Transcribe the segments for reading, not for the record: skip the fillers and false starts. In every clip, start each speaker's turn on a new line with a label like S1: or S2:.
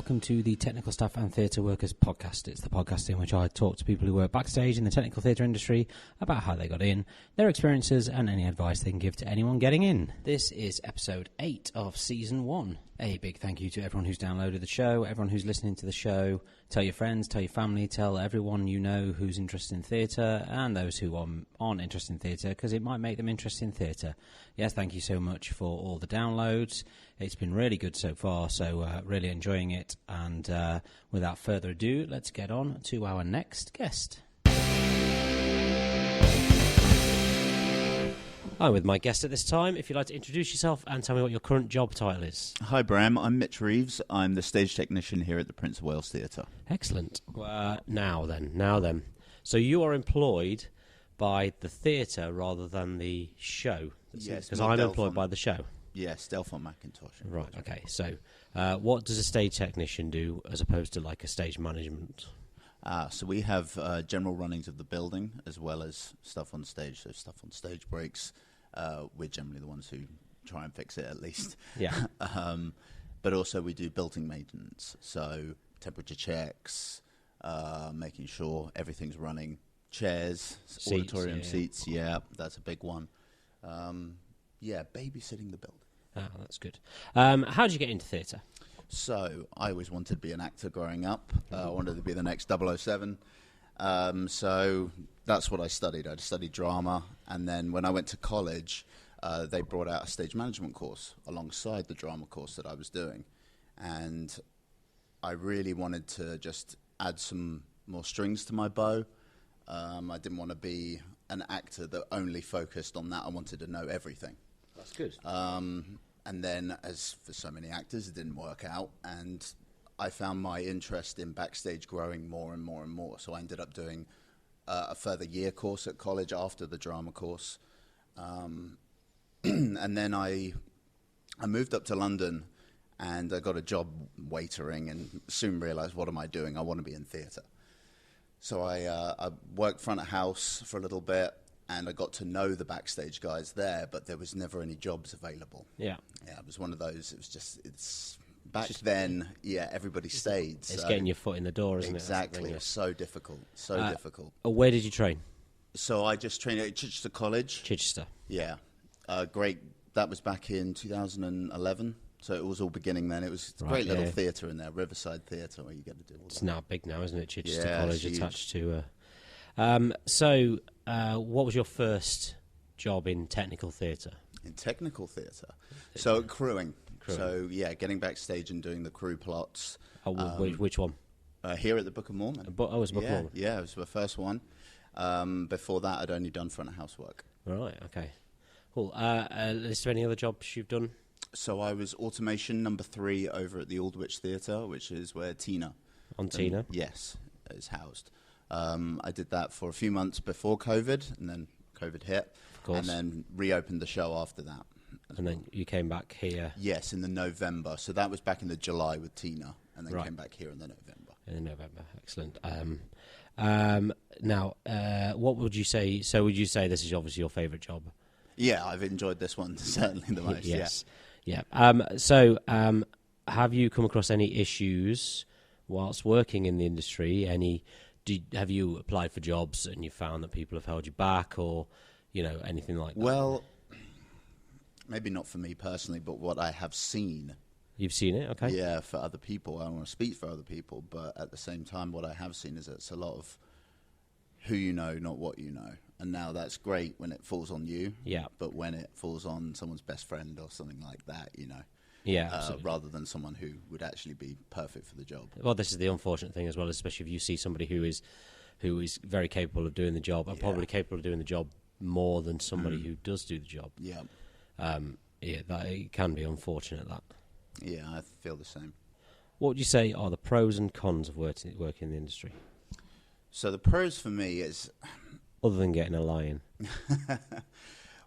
S1: welcome to the Technical Staff and Theatre Workers podcast. It's the podcast in which I talk to people who work backstage in the technical theatre industry about how they got in, their experiences, and any advice they can give to anyone getting in. This is episode 8 of season 1. A big thank you to everyone who's downloaded the show, everyone who's listening to the show. Tell your friends, tell your family, tell everyone you know who's interested in theatre and those who aren't interested in theatre, because it might make them interested in theatre. Yes, thank you so much for all the downloads. It's been really good so far, so really enjoying it. And without further ado, let's get on to our next guest. I'm with my guest at this time. If you'd like to introduce yourself and tell me what your current job title is.
S2: Hi, Bram. I'm Mitch Reeves. I'm the stage technician here at the Prince of WalesTheatre.
S1: Excellent. Now then. So you are employed by the theatre rather than the show?
S2: Yes.
S1: Because I'm employed by the show.
S2: Yes, Delphon Macintosh.
S1: Right, okay. So what does a stage technician do as opposed to like a stage management?
S2: So we have general runnings of the building as well as stuff on stage. So stuff on stage breaks. We're generally the ones who try and fix it at least.
S1: Yeah.
S2: But also we do building maintenance. So temperature checks, making sure everything's running. Chairs, seats, auditorium seats, yeah, that's a big one. Babysitting the building.
S1: Ah, that's good. How did you get into theatre?
S2: So I always wanted to be an actor growing up. I wanted to be the next 007. So that's what I studied. I studied drama. And then when I went to college, they brought out a stage management course alongside the drama course that I was doing. And I really wanted to just add some more strings to my bow. I didn't want to be an actor that only focused on that. I wanted to know everything.
S1: That's good.
S2: And then, as for so many actors, it didn't work out. And I found my interest in backstage growing more and more and more. So I ended up doing a further year course at college after the drama course. And then I moved up to London and I got a job waitering and soon realized, what am I doing? I want to be in theatre. So I worked front of house for a little bit. And I got to know the backstage guys there, but there was never any jobs available. Yeah, it was one of those. It was just then. Yeah, everybody stayed.
S1: It's getting your foot in the door, isn't it?
S2: Exactly. It was so difficult. Difficult.
S1: Where did you train?
S2: So I just trained at Chichester College.
S1: Chichester.
S2: Yeah, great. That was back in 2011. So it was all beginning then. It was a great little theatre in there, Riverside Theatre, where you get to do all that.
S1: It's now big now, isn't it? Chichester College attached to. What was your first job in technical theatre?
S2: In technical theatre? So crewing. So, getting backstage and doing the crew plots.
S1: Which one?
S2: Here at the Book of Mormon.
S1: It was Book of Mormon?
S2: Yeah, it was the first one. Before that, I'd only done front of house work.
S1: Right, okay. Cool. Is there any other jobs you've done?
S2: So I was automation number 3 over at the Aldwych Theatre, which is where Tina...
S1: Tina?
S2: Yes, is housed. I did that for a few months before COVID, and then COVID hit,
S1: of course.
S2: And then reopened the show after that.
S1: And then you came back here?
S2: Yes, in the November. So that was back in the July with Tina, and then came back here in the November.
S1: In the November, excellent. Now, what would you say? So would you say this is obviously your favourite job?
S2: Yeah, I've enjoyed this one certainly the most,
S1: yes. Yeah. Have you come across any issues whilst working in the industry? Have you applied for jobs and you found that people have held you back, or anything like that?
S2: Well, maybe not for me personally, but what I have seen.
S1: You've seen it, okay?
S2: Yeah, for other people. I don't want to speak for other people, but at the same time, what I have seen is it's a lot of who you know, not what you know. And now that's great when it falls on you.
S1: Yeah.
S2: But when it falls on someone's best friend or something like that,
S1: Yeah,
S2: rather than someone who would actually be perfect for the job.
S1: Well, this is the unfortunate thing as well, especially if you see somebody who is very capable of doing the job and probably capable of doing the job more than somebody who does do the job.
S2: Yeah.
S1: That it can be unfortunate, that.
S2: Yeah, I feel the same.
S1: What would you say are the pros and cons of working in the industry?
S2: So the pros for me is...
S1: Other than getting a lie-in.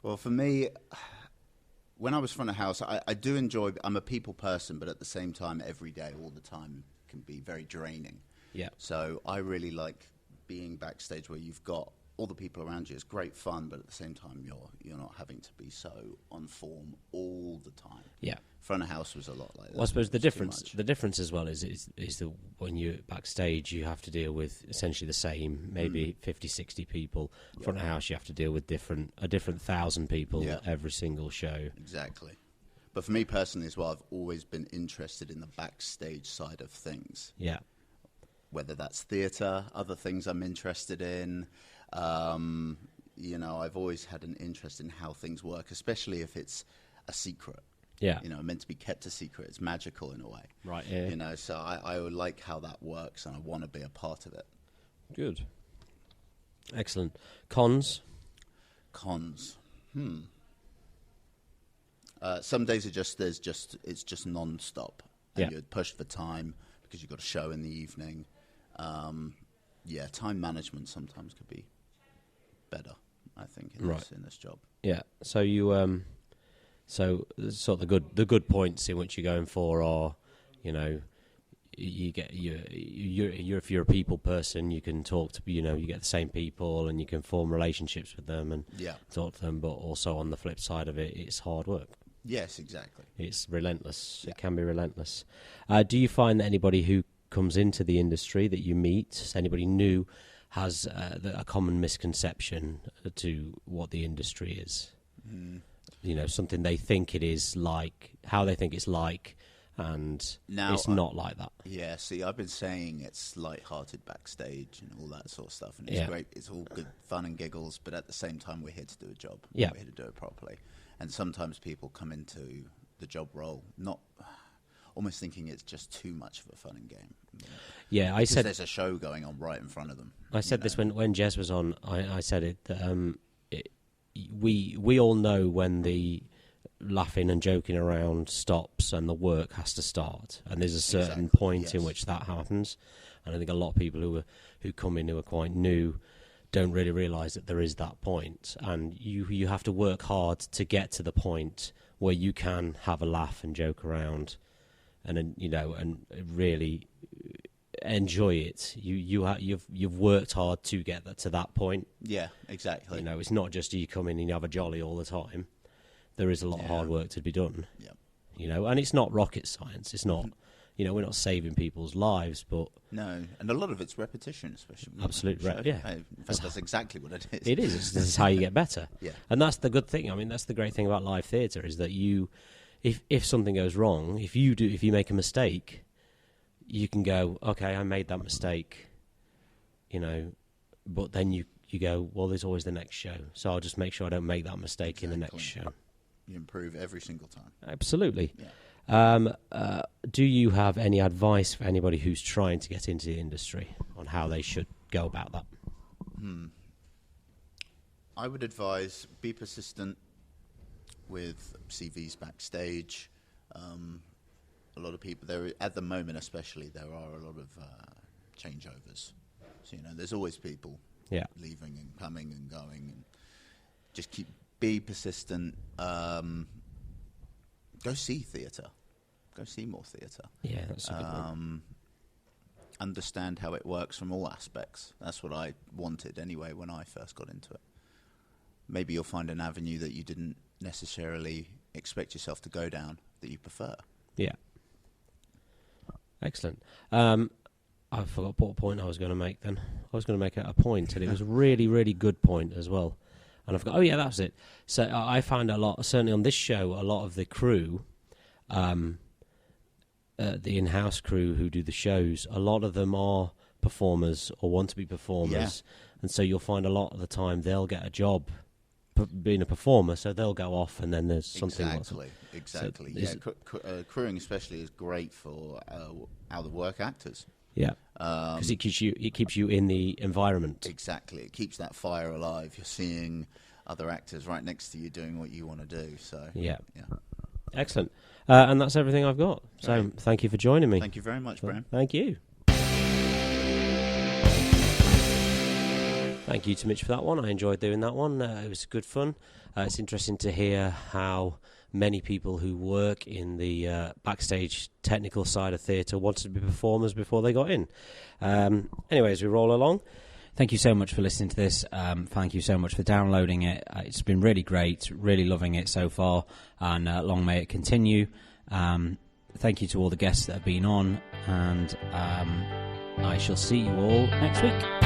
S2: Well, for me... When I was front of house, I do enjoy... I'm a people person, but at the same time, every day, all the time, can be very draining.
S1: Yeah.
S2: So I really like being backstage where you've got all the people around you. It's great fun, but at the same time, you're not having to be so on form all the time.
S1: Yeah.
S2: Front of house was a lot like that.
S1: Well, I suppose the difference as well is that when you're backstage, you have to deal with essentially the same, maybe 50, 60 people. Front of house, you have to deal with a different 1,000 people every single show.
S2: Exactly. But for me personally as well, I've always been interested in the backstage side of things.
S1: Yeah.
S2: Whether that's theatre, other things I'm interested in. I've always had an interest in how things work, especially if it's a secret.
S1: Yeah.
S2: Meant to be kept a secret. It's magical in a way.
S1: Right, yeah.
S2: So I would like how that works, and I want to be a part of it.
S1: Good. Excellent. Cons?
S2: Some days it's just non-stop. And you're pushed for time because you've got a show in the evening. Time management sometimes could be better, I think, in this job. Yeah.
S1: So you so sort of the good points in which you're going for are, you get you're if you're a people person, you can talk to you get the same people and you can form relationships with them and talk to them. But also on the flip side of it, it's hard work.
S2: Yes, exactly.
S1: It's relentless. Yeah. It can be relentless. Do you find that anybody who comes into the industry that you meet, anybody new, has a common misconception to what the industry is? Something they think it is like, how they think it's like, and it's not like that.
S2: Yeah, see, I've been saying it's light-hearted backstage and all that sort of stuff, and it's great. It's all good fun and giggles, but at the same time, we're here to do a job.
S1: Yeah.
S2: We're here to do it properly. And sometimes people come into the job role almost thinking it's just too much of a fun and game.
S1: Yeah, I said
S2: there's a show going on right in front of them.
S1: I said this when Jez was on. I said it that we all know when the laughing and joking around stops and the work has to start, and there's a certain point in which that happens. And I think a lot of people who come in who are quite new don't really realise that there is that point, and you have to work hard to get to the point where you can have a laugh and joke around, and and really enjoy it. You've worked hard to get to that point.
S2: Yeah, exactly.
S1: It's not just you come in and you have a jolly all the time. There is a lot of hard work to be done.
S2: Yeah.
S1: And it's not rocket science. It's not. We're not saving people's lives, but
S2: no, and a lot of it's repetition, especially.
S1: Absolutely right. Yeah,
S2: in fact, that's exactly what it is.
S1: It is. This is how you get better.
S2: Yeah,
S1: and that's the good thing. I mean, that's the great thing about live theatre is that if something goes wrong, if you make a mistake, you can go, okay, I made that mistake, but then you go, well, there's always the next show, so I'll just make sure I don't make that mistake in the next show.
S2: You improve every single time.
S1: Absolutely.
S2: Yeah.
S1: Do you have any advice for anybody who's trying to get into the industry on how they should go about that?
S2: I would advise be persistent with CVs backstage. A lot of people there at the moment, especially, there are a lot of changeovers. So there's always people leaving and coming and going, and just be persistent. Go see theatre. Go see more theatre.
S1: Yeah, that's a good one.
S2: Understand how it works from all aspects. That's what I wanted anyway when I first got into it. Maybe you'll find an avenue that you didn't necessarily expect yourself to go down that you prefer.
S1: Yeah. Excellent. I forgot what point I was going to make then. I was going to make a point, and it was a really, really good point as well. And I forgot, that was it. So I found a lot, certainly on this show, a lot of the crew, the in-house crew who do the shows, a lot of them are performers or want to be performers. Yeah. And so you'll find a lot of the time they'll get a job being a performer, so they'll go off and then there's something.
S2: Exactly. So crewing especially is great for out-of-work actors.
S1: Yeah, because it keeps you in the environment.
S2: Exactly, it keeps that fire alive. You're seeing other actors right next to you doing what you want to do. So yeah.
S1: Excellent. And that's everything I've got. So thank you for joining me.
S2: Thank you very much, Bram.
S1: Thank you. Thank you to Mitch for that one. I enjoyed doing that one. It was good fun. It's interesting to hear how many people who work in the backstage technical side of theatre wanted to be performers before they got in. Anyway, as we roll along, Thank you so much for listening to this. Thank you so much for downloading it. It's been really great, really loving it so far, and long may it continue. Thank you to all the guests that have been on, and I shall see you all next week.